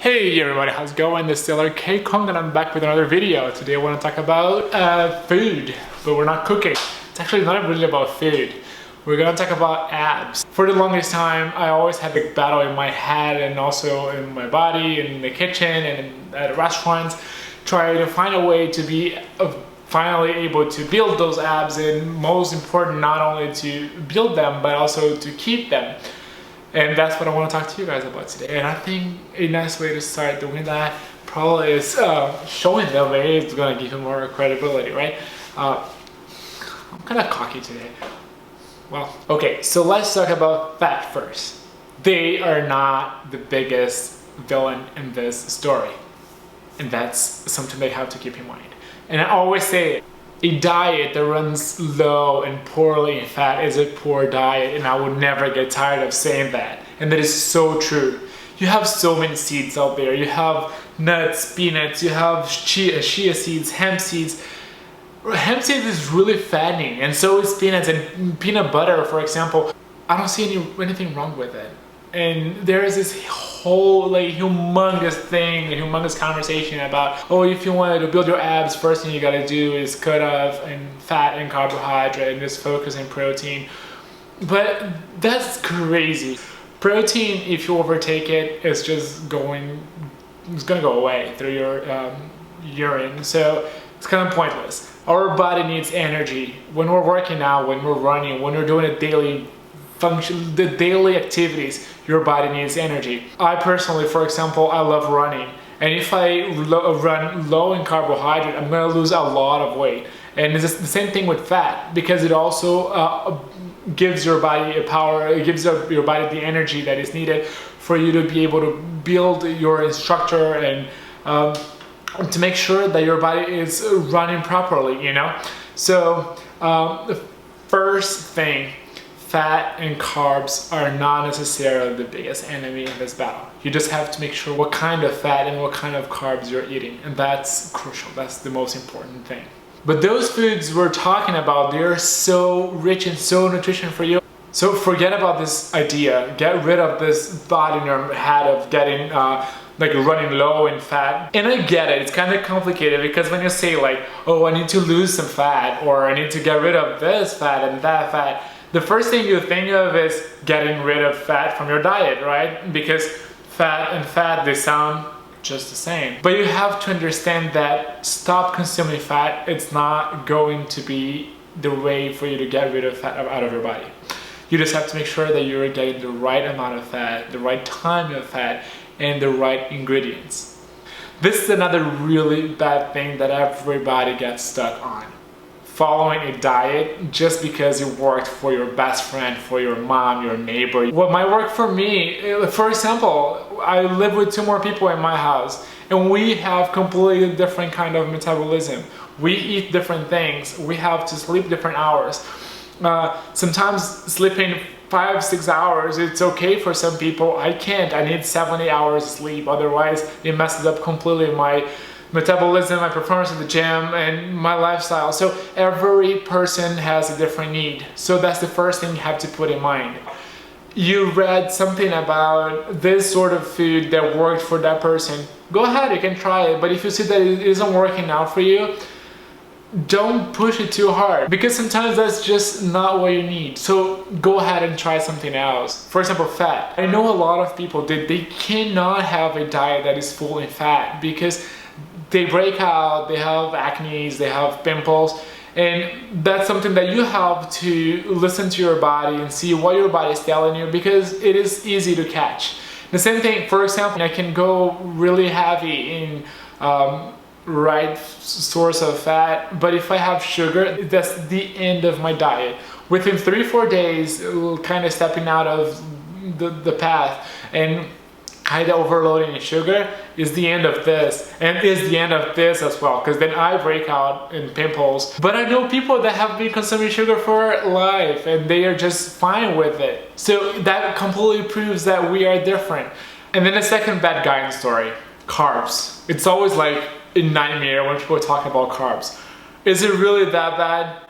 Hey everybody, how's it going? This is still Arcade Kong and I'm back with another video. Today I want to talk about food, but we're not cooking. It's actually not really about food. We're gonna talk about abs. For the longest time, I always had a battle in my head and also in my body, in the kitchen and at restaurants, trying to find a way to be finally able to build those abs, and most important, not only to build them, but also to keep them. And that's what I want to talk to you guys about today. And I think a nice way to start doing that probably is showing the way. It's going to give you more credibility, right? I'm kind of cocky today. Well, okay, so let's talk about fat first. They are not the biggest villain in this story. And that's something they have to keep in mind. And I always say it. A diet that runs low and poorly in fat is a poor diet, and I would never get tired of saying that. And that is so true. You have so many seeds out there. You have nuts, peanuts, you have chia seeds, hemp seeds. Hemp seeds is really fattening, and so is peanuts and peanut butter, for example. I don't see anything wrong with it. And there is this whole humongous thing, a humongous conversation about, oh, if you wanted to build your abs, first thing you gotta do is cut off fat and carbohydrate and just focus on protein. But that's crazy. Protein, if you overtake it, it's gonna go away through your urine. So it's kind of pointless. Our body needs energy. When we're working out, when we're running, when we're doing a daily function, the daily activities, your body needs energy. I personally, for example, I love running, and if I run low in carbohydrate, I'm gonna lose a lot of weight. And it's the same thing with fat, because it also gives your body a power, it gives your body the energy that is needed for you to be able to build your structure and to make sure that your body is running properly, you know? So the first thing, fat and carbs are not necessarily the biggest enemy in this battle. You just have to make sure what kind of fat and what kind of carbs you're eating, and that's crucial. That's the most important thing. But those foods we're talking about, they're so rich and so nutritious for you. So forget about this idea. Get rid of this thought in your head of getting running low in fat. And I get it, it's kind of complicated, because when you say oh, I need to lose some fat, or I need to get rid of this fat and that fat, the first thing you think of is getting rid of fat from your diet, right? Because fat and fat, they sound just the same. But you have to understand that stop consuming fat. It's not going to be the way for you to get rid of fat out of your body. You just have to make sure that you're getting the right amount of fat, the right time of fat, and the right ingredients. This is another really bad thing that everybody gets stuck on. Following a diet just because it worked for your best friend, for your mom, your neighbor. What might work for me, for example, I live with 2 more people in my house, and we have completely different kind of metabolism. We eat different things. We have to sleep different hours. Sometimes sleeping 5-6 hours, it's okay for some people. I can't. I need 70 hours sleep. Otherwise, it messes up completely my metabolism, my performance in the gym, and my lifestyle. So every person has a different need. So that's the first thing you have to put in mind. You read something about this sort of food that worked for that person. Go ahead, you can try it. But if you see that it isn't working out for you, don't push it too hard, because sometimes that's just not what you need. So go ahead and try something else. For example, fat. I know a lot of people that they cannot have a diet that is full in fat, because they break out, they have acne, they have pimples, and that's something that you have to listen to your body and see what your body is telling you, because it is easy to catch. The same thing, for example, I can go really heavy in right source of fat, but if I have sugar, that's the end of my diet. Within 3-4 days, kind of stepping out of the path and kind of overloading in sugar is the end of this, and is the end of this as well, because then I break out in pimples. But I know people that have been consuming sugar for life and they are just fine with it. So that completely proves that we are different. And then the second bad guy in the story, carbs. It's always like a nightmare when people talk about carbs. Is it really that bad?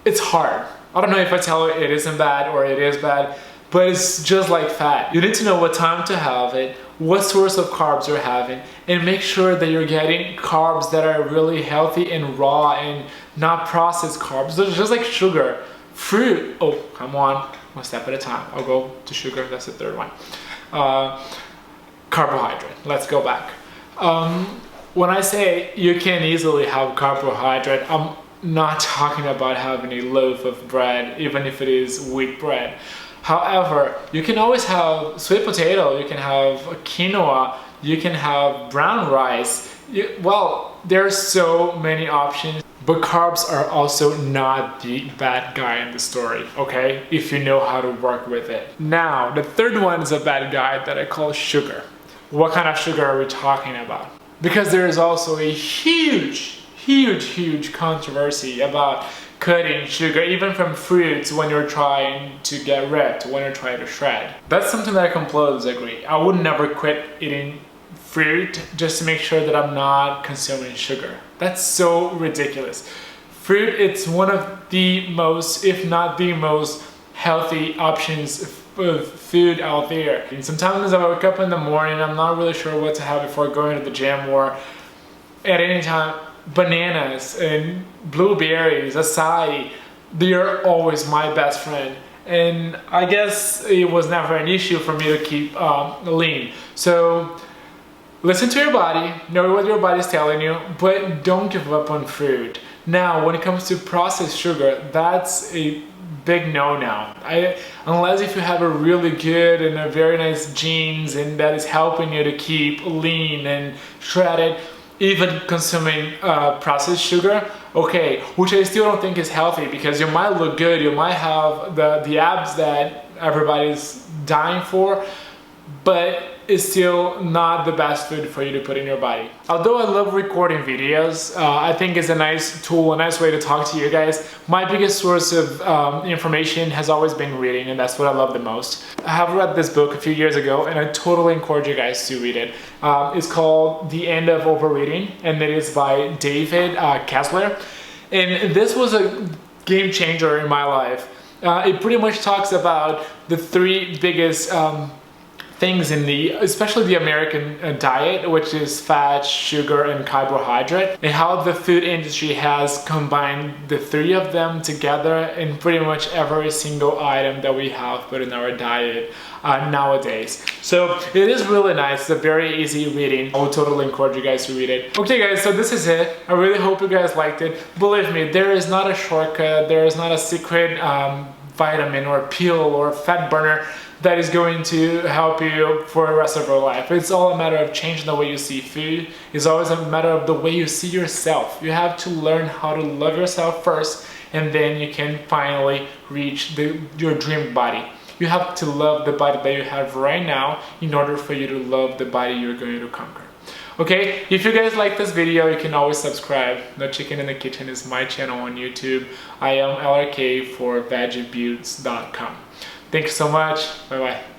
It's hard. I don't know if I tell you it isn't bad or it is bad, but it's just like fat. You need to know what time to have it, what source of carbs you're having, and make sure that you're getting carbs that are really healthy and raw and not processed carbs. So just like sugar, fruit, oh, come on, one step at a time. I'll go to sugar, that's the third one. Carbohydrate, let's go back. When I say you can easily have carbohydrate, I'm not talking about having a loaf of bread, even if it is wheat bread. However, you can always have sweet potato, you can have quinoa, you can have brown rice. Well, there are so many options, but carbs are also not the bad guy in the story, okay? If you know how to work with it. Now, the third one is a bad guy that I call sugar. What kind of sugar are we talking about? Because there is also a huge controversy about cutting sugar, even from fruits, when you're trying to get ripped, when you're trying to shred. That's something that I completely disagree. I would never quit eating fruit just to make sure that I'm not consuming sugar. That's so ridiculous. Fruit, it's one of the most, if not the most healthy options of food out there. And sometimes I wake up in the morning, I'm not really sure what to have before going to the gym, or at any time. Bananas and blueberries, acai, they are always my best friend. And I guess it was never an issue for me to keep lean. So listen to your body, know what your body's telling you, but don't give up on food. Now, when it comes to processed sugar, that's a big no now. Unless if you have a really good and a very nice genes and that is helping you to keep lean and shredded, even consuming processed sugar, okay, which I still don't think is healthy, because you might look good, you might have the abs that everybody's dying for, but it's still not the best food for you to put in your body. Although I love recording videos, I think it's a nice tool, a nice way to talk to you guys. My biggest source of information has always been reading, and that's what I love the most. I have read this book a few years ago, and I totally encourage you guys to read it. It's called The End of Overeating, and it is by David Kessler. And this was a game changer in my life. It pretty much talks about the three biggest things in especially the American diet, which is fat, sugar, and carbohydrate, and how the food industry has combined the three of them together in pretty much every single item that we have put in our diet nowadays. So it is really nice. It's a very easy reading. I would totally encourage you guys to read it. Okay guys, so this is it. I really hope you guys liked it. Believe me, there is not a shortcut, there is not a secret vitamin or pill or fat burner that is going to help you for the rest of your life. It's all a matter of changing the way you see food. It's always a matter of the way you see yourself. You have to learn how to love yourself first, and then you can finally reach your dream body. You have to love the body that you have right now in order for you to love the body you're going to conquer. Okay, if you guys like this video, you can always subscribe. No Chicken in the Kitchen is my channel on YouTube. I am LRK for VeggieBuilds.com. Thank you so much. Bye bye.